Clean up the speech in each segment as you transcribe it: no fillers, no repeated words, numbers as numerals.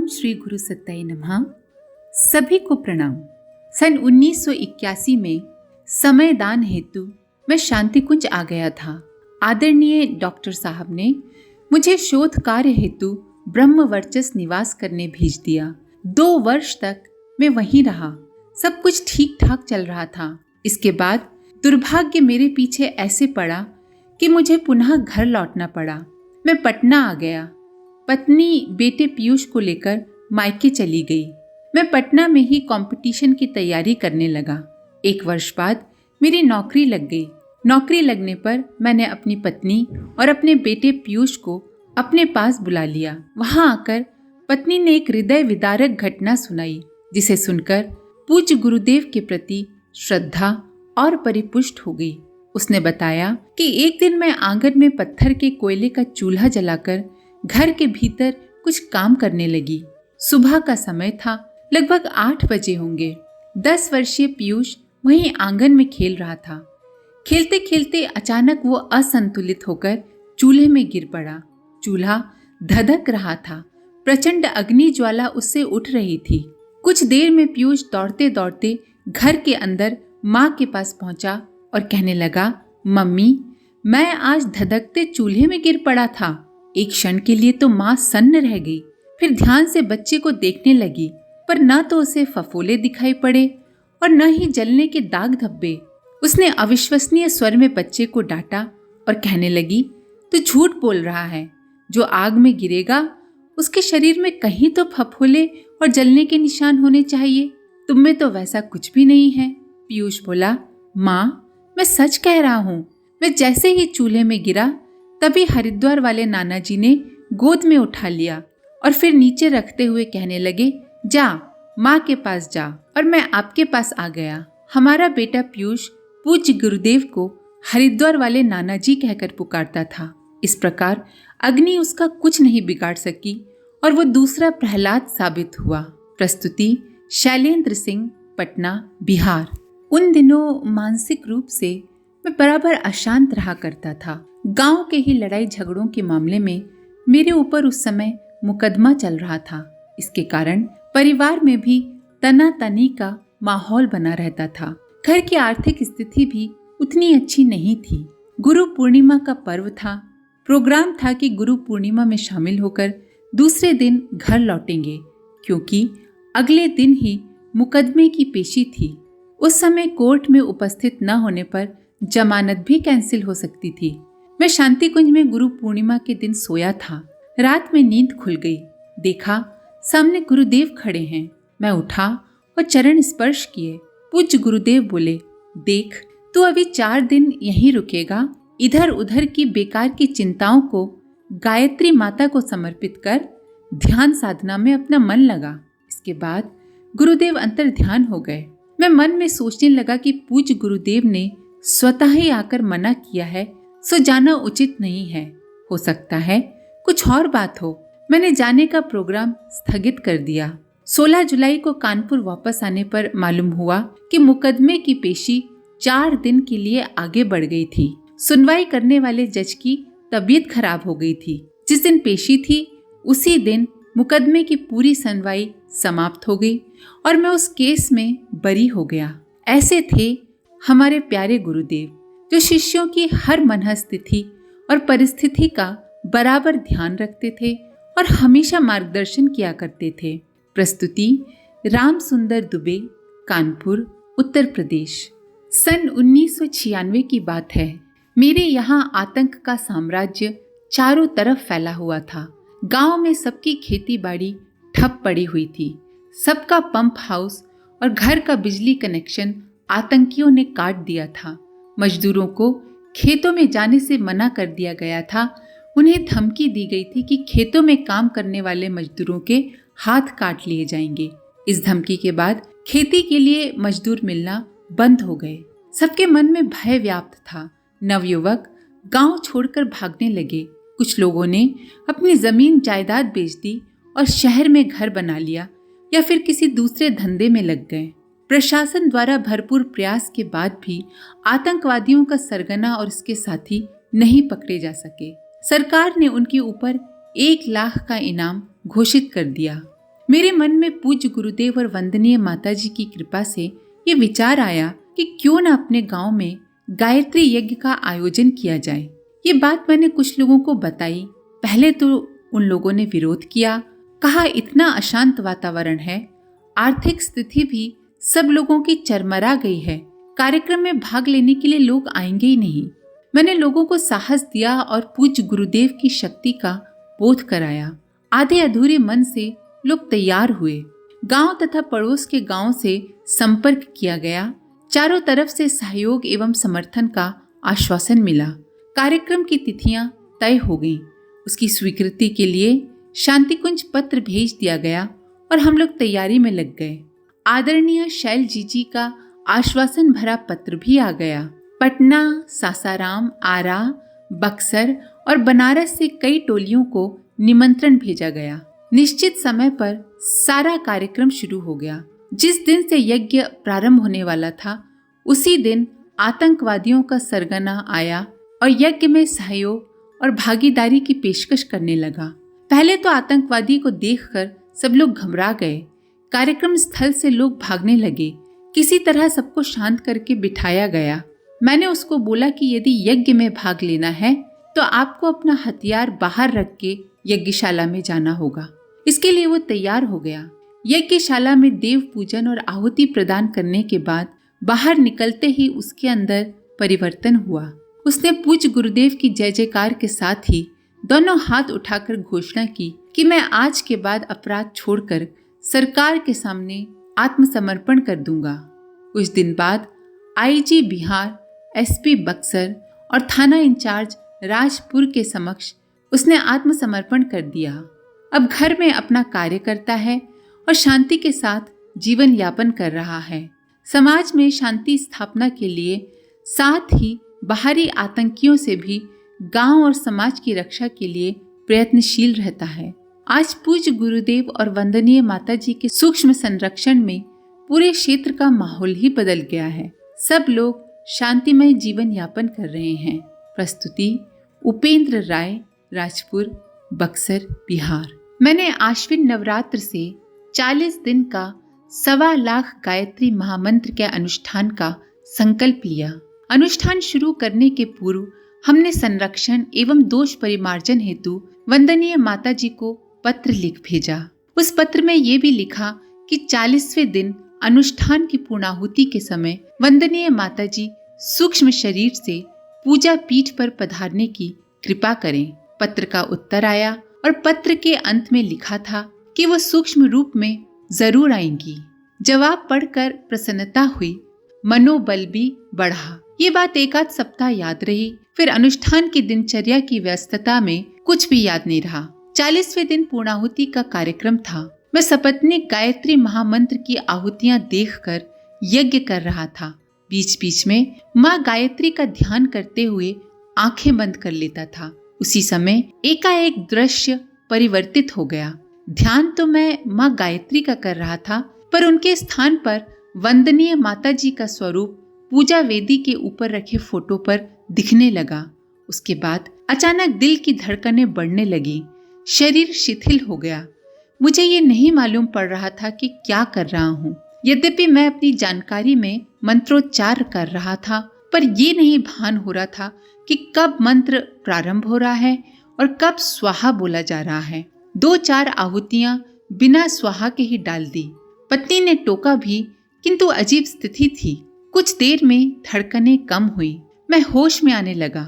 श्री गुरु सत्ताई नमः। सभी को प्रणाम। सन 1981 में समय दान हेतु मैं शांति कुंज आ गया था। आदरणीय डॉक्टर साहब ने मुझे शोध कार्य हेतु ब्रह्म वर्चस्व निवास करने भेज दिया। 2 वर्ष तक मैं वहीं रहा। सब कुछ ठीक ठाक चल रहा था। इसके बाद दुर्भाग्य मेरे पीछे ऐसे पड़ा कि मुझे पुनः घर लौटना पड़ा। मैं पटना आ गया। पत्नी बेटे पीयूष को लेकर मायके चली गई। मैं पटना में ही कंपटीशन की तैयारी करने लगा। 1 वर्ष बाद मेरी नौकरी लग गई। नौकरी लगने पर मैंने अपनी पत्नी और अपने बेटे पीयूष को अपने पास बुला लिया। वहां आकर पत्नी ने एक हृदय विदारक घटना सुनाई, जिसे सुनकर पूज्य गुरुदेव के प्रति श्रद्धा और परिपुष्ट हो गई। उसने बताया कि एक दिन मैं आंगन में पत्थर के कोयले का चूल्हा जलाकर घर के भीतर कुछ काम करने लगी। सुबह का समय था, लगभग 8 बजे होंगे। 10 वर्षीय पीयूष वहीं आंगन में खेल रहा था। खेलते खेलते अचानक वो असंतुलित होकर चूल्हे में गिर पड़ा। चूल्हा धधक रहा था। प्रचंड अग्नि ज्वाला उससे उठ रही थी। कुछ देर में पीयूष दौड़ते दौड़ते घर के अंदर माँ के पास पहुंचा और कहने लगा, मम्मी, मैं आज धधकते चूल्हे में गिर पड़ा था। एक क्षण के लिए तो माँ सन्न रह गई। फिर ध्यान से बच्चे को देखने लगी, पर न तो उसे फफोले दिखाई पड़े और न ही जलने के दाग धब्बे। उसने अविश्वसनीय स्वर में बच्चे को डांटा और कहने लगी, तू झूठ बोल रहा है। जो आग में गिरेगा उसके शरीर में कहीं तो फफोले और जलने के निशान होने चाहिए। तुम में तो वैसा कुछ भी नहीं है। पीयूष बोला, माँ, मैं सच कह रहा हूँ। मैं जैसे ही चूल्हे में गिरा तभी हरिद्वार वाले नाना जी ने गोद में उठा लिया और फिर नीचे रखते हुए कहने लगे, जा माँ के पास जा। और मैं आपके पास आ गया। हमारा बेटा पीयूष पूज्य गुरुदेव को हरिद्वार वाले नाना जी कहकर पुकारता था। इस प्रकार अग्नि उसका कुछ नहीं बिगाड़ सकी और वो दूसरा प्रहलाद साबित हुआ। प्रस्तुति शैलेंद्र सिंह, पटना, बिहार। उन दिनों मानसिक रूप से मैं बराबर अशांत रहा करता था। गांव के ही लड़ाई झगड़ों के मामले में मेरे ऊपर उस समय मुकदमा चल रहा था। इसके कारण परिवार में भी तनातनी का माहौल बना रहता था। घर की आर्थिक स्थिति भी उतनी अच्छी नहीं थी। गुरु पूर्णिमा का पर्व था। प्रोग्राम था कि गुरु पूर्णिमा में शामिल होकर दूसरे दिन घर लौटेंगे, क्योंकि अगले दिन ही मुकदमे की पेशी थी। उस समय कोर्ट में उपस्थित न होने पर जमानत भी कैंसिल हो सकती थी। मैं शांति कुंज में गुरु पूर्णिमा के दिन सोया था। रात में नींद खुल गई। देखा सामने गुरुदेव खड़े हैं। मैं उठा और चरण स्पर्श किए। पूज्य गुरुदेव बोले, देख, तू अभी 4 दिन यहीं रुकेगा। इधर उधर की बेकार की चिंताओं को गायत्री माता को समर्पित कर ध्यान साधना में अपना मन लगा। इसके बाद गुरुदेव अंतर ध्यान हो गए। मैं मन में सोचने लगा कि पूज्य गुरुदेव ने स्वतः ही आकर मना किया है, सो जाना उचित नहीं है। हो सकता है कुछ और बात हो। मैंने जाने का प्रोग्राम स्थगित कर दिया। 16 जुलाई को कानपुर वापस आने पर मालूम हुआ कि मुकदमे की पेशी 4 दिन के लिए आगे बढ़ गई थी। सुनवाई करने वाले जज की तबीयत खराब हो गई थी। जिस दिन पेशी थी उसी दिन मुकदमे की पूरी सुनवाई समाप्त हो गई और मैं उस केस में बरी हो गया। ऐसे थे हमारे प्यारे गुरुदेव, जो शिष्यों की हर मनःस्थिति और परिस्थिति का बराबर ध्यान रखते थे और हमेशा मार्गदर्शन किया करते थे। प्रस्तुति राम सुंदर दुबे, कानपुर, उत्तर प्रदेश। सन 1996 की बात है। मेरे यहाँ आतंक का साम्राज्य चारों तरफ फैला हुआ था। गांव में सबकी खेती बाड़ी ठप पड़ी हुई थी। सबका पंप हाउस और घर का बिजली कनेक्शन आतंकियों ने काट दिया था। मजदूरों को खेतों में जाने से मना कर दिया गया था। उन्हें धमकी दी गई थी कि खेतों में काम करने वाले मजदूरों के हाथ काट लिए जाएंगे। इस धमकी के बाद खेती के लिए मजदूर मिलना बंद हो गए। सबके मन में भय व्याप्त था। नवयुवक गांव छोड़कर भागने लगे। कुछ लोगों ने अपनी जमीन जायदाद बेच दी और शहर में घर बना लिया या फिर किसी दूसरे धंधे में लग गए। प्रशासन द्वारा भरपूर प्रयास के बाद भी आतंकवादियों का सरगना और इसके साथी नहीं पकड़े जा सके। सरकार ने उनके ऊपर 1 लाख का इनाम घोषित कर दिया। मेरे मन में पूज्य गुरुदेव और वंदनीय माताजी की कृपा से ये विचार आया कि क्यों न अपने गांव में गायत्री यज्ञ का आयोजन किया जाए। ये बात मैंने कुछ लोगों को बताई। पहले तो उन लोगों ने विरोध किया, कहा इतना अशांत वातावरण है, आर्थिक स्थिति भी सब लोगों की चरमरा गई है, कार्यक्रम में भाग लेने के लिए लोग आएंगे ही नहीं। मैंने लोगों को साहस दिया और पूज्य गुरुदेव की शक्ति का बोध कराया। आधे अधूरे मन से लोग तैयार हुए। गांव तथा पड़ोस के गांव से संपर्क किया गया। चारों तरफ से सहयोग एवं समर्थन का आश्वासन मिला। कार्यक्रम की तिथियां तय हो गईं। उसकी स्वीकृति के लिए शांतिकुंज पत्र भेज दिया गया और हम लोग तैयारी में लग गए। आदरणीय शैल जी का आश्वासन भरा पत्र भी आ गया। पटना, सासाराम, आरा, बक्सर और बनारस से कई टोलियों को निमंत्रण भेजा गया। निश्चित समय पर सारा कार्यक्रम शुरू हो गया। जिस दिन से यज्ञ प्रारंभ होने वाला था उसी दिन आतंकवादियों का सरगना आया और यज्ञ में सहयोग और भागीदारी की पेशकश करने लगा। पहले तो आतंकवादी को देखकर सब लोग घबरा गए। कार्यक्रम स्थल से लोग भागने लगे। किसी तरह सबको शांत करके बिठाया गया। मैंने उसको बोला कि यदि यज्ञ में भाग लेना है तो आपको अपना हथियार बाहर रख के यज्ञशाला में जाना होगा। इसके लिए वो तैयार हो गया। यज्ञशाला में देव पूजन और आहुति प्रदान करने के बाद बाहर निकलते ही उसके अंदर परिवर्तन हुआ। उसने पूज्य गुरुदेव की जय जयकार के साथ ही दोनों हाथ उठाकर घोषणा की कि मैं आज के बाद अपराध छोड़कर सरकार के सामने आत्मसमर्पण कर दूंगा। कुछ दिन बाद आईजी बिहार, एसपी बक्सर और थाना इंचार्ज राजपुर के समक्ष उसने आत्मसमर्पण कर दिया। अब घर में अपना कार्य करता है और शांति के साथ जीवन यापन कर रहा है। समाज में शांति स्थापना के लिए साथ ही बाहरी आतंकियों से भी गांव और समाज की रक्षा के लिए प्रयत्नशील रहता है। आज पूज्य गुरुदेव और वंदनीय माताजी के सूक्ष्म संरक्षण में पूरे क्षेत्र का माहौल ही बदल गया है। सब लोग शांतिमय जीवन यापन कर रहे हैं। प्रस्तुति उपेंद्र राय, राजपुर, बक्सर, बिहार। मैंने आश्विन नवरात्र से 40 दिन का 1.25 लाख गायत्री महामंत्र के अनुष्ठान का संकल्प लिया। अनुष्ठान शुरू करने के पूर्व हमने संरक्षण एवं दोष परिमार्जन हेतु वंदनीय माताजी को पत्र लिख भेजा। उस पत्र में ये भी लिखा कि 40वें दिन अनुष्ठान की पूर्णाहुति के समय वंदनीय माताजी सूक्ष्म शरीर से पूजा पीठ पर पधारने की कृपा करें। पत्र का उत्तर आया और पत्र के अंत में लिखा था कि वो सूक्ष्म रूप में जरूर आएंगी। जवाब पढ़कर प्रसन्नता हुई, मनोबल भी बढ़ा। ये बात एक आध सप्ताह याद रही। फिर अनुष्ठान की दिनचर्या की व्यस्तता में कुछ भी याद नहीं रहा। 40वें दिन पूर्णाहुति का कार्यक्रम था। मैं सपत्नीक गायत्री महामंत्र की आहुतियां देखकर यज्ञ कर रहा था। बीच बीच में माँ गायत्री का ध्यान करते हुए आंखें बंद कर लेता था। उसी समय एकाएक दृश्य परिवर्तित हो गया। ध्यान तो मैं माँ गायत्री का कर रहा था, पर उनके स्थान पर वंदनीय माताजी का स्वरूप पूजा वेदी के ऊपर रखे फोटो पर दिखने लगा। उसके बाद अचानक दिल की धड़कनें बढ़ने लगी, शरीर शिथिल हो गया। मुझे ये नहीं मालूम पड़ रहा था कि क्या कर रहा हूँ। यद्यपि मैं अपनी जानकारी में मंत्रोच्चार कर रहा था, पर ये नहीं भान हो रहा था कि कब मंत्र प्रारंभ हो रहा है और कब स्वाहा बोला जा रहा है। 2-4 आहुतियां बिना स्वाहा के ही डाल दी। पत्नी ने टोका भी, किंतु अजीब स्थिति थी। कुछ देर में धड़कनें कम हुई। मैं होश में आने लगा।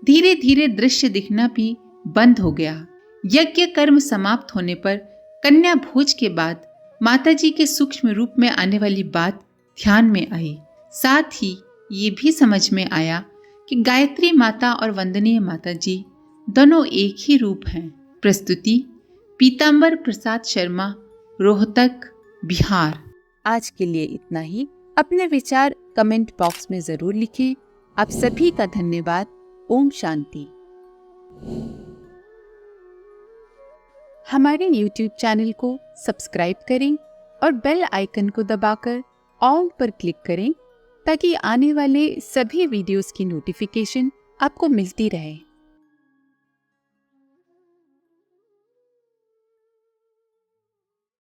धीरे धीरे दृश्य दिखना भी बंद हो गया। यज्ञ कर्म समाप्त होने पर कन्या भोज के बाद माताजी के सूक्ष्म रूप में आने वाली बात ध्यान में आई। साथ ही ये भी समझ में आया कि गायत्री माता और वंदनीय माताजी दोनों एक ही रूप हैं। प्रस्तुति पीतांबर प्रसाद शर्मा, रोहतक, बिहार। आज के लिए इतना ही। अपने विचार कमेंट बॉक्स में जरूर लिखें। आप सभी का धन्यवाद। ओम शांति। हमारे YouTube चैनल को सब्सक्राइब करें और बेल आइकन को दबाकर ऑल पर क्लिक करें ताकि आने वाले सभी वीडियोस की नोटिफिकेशन आपको मिलती रहे।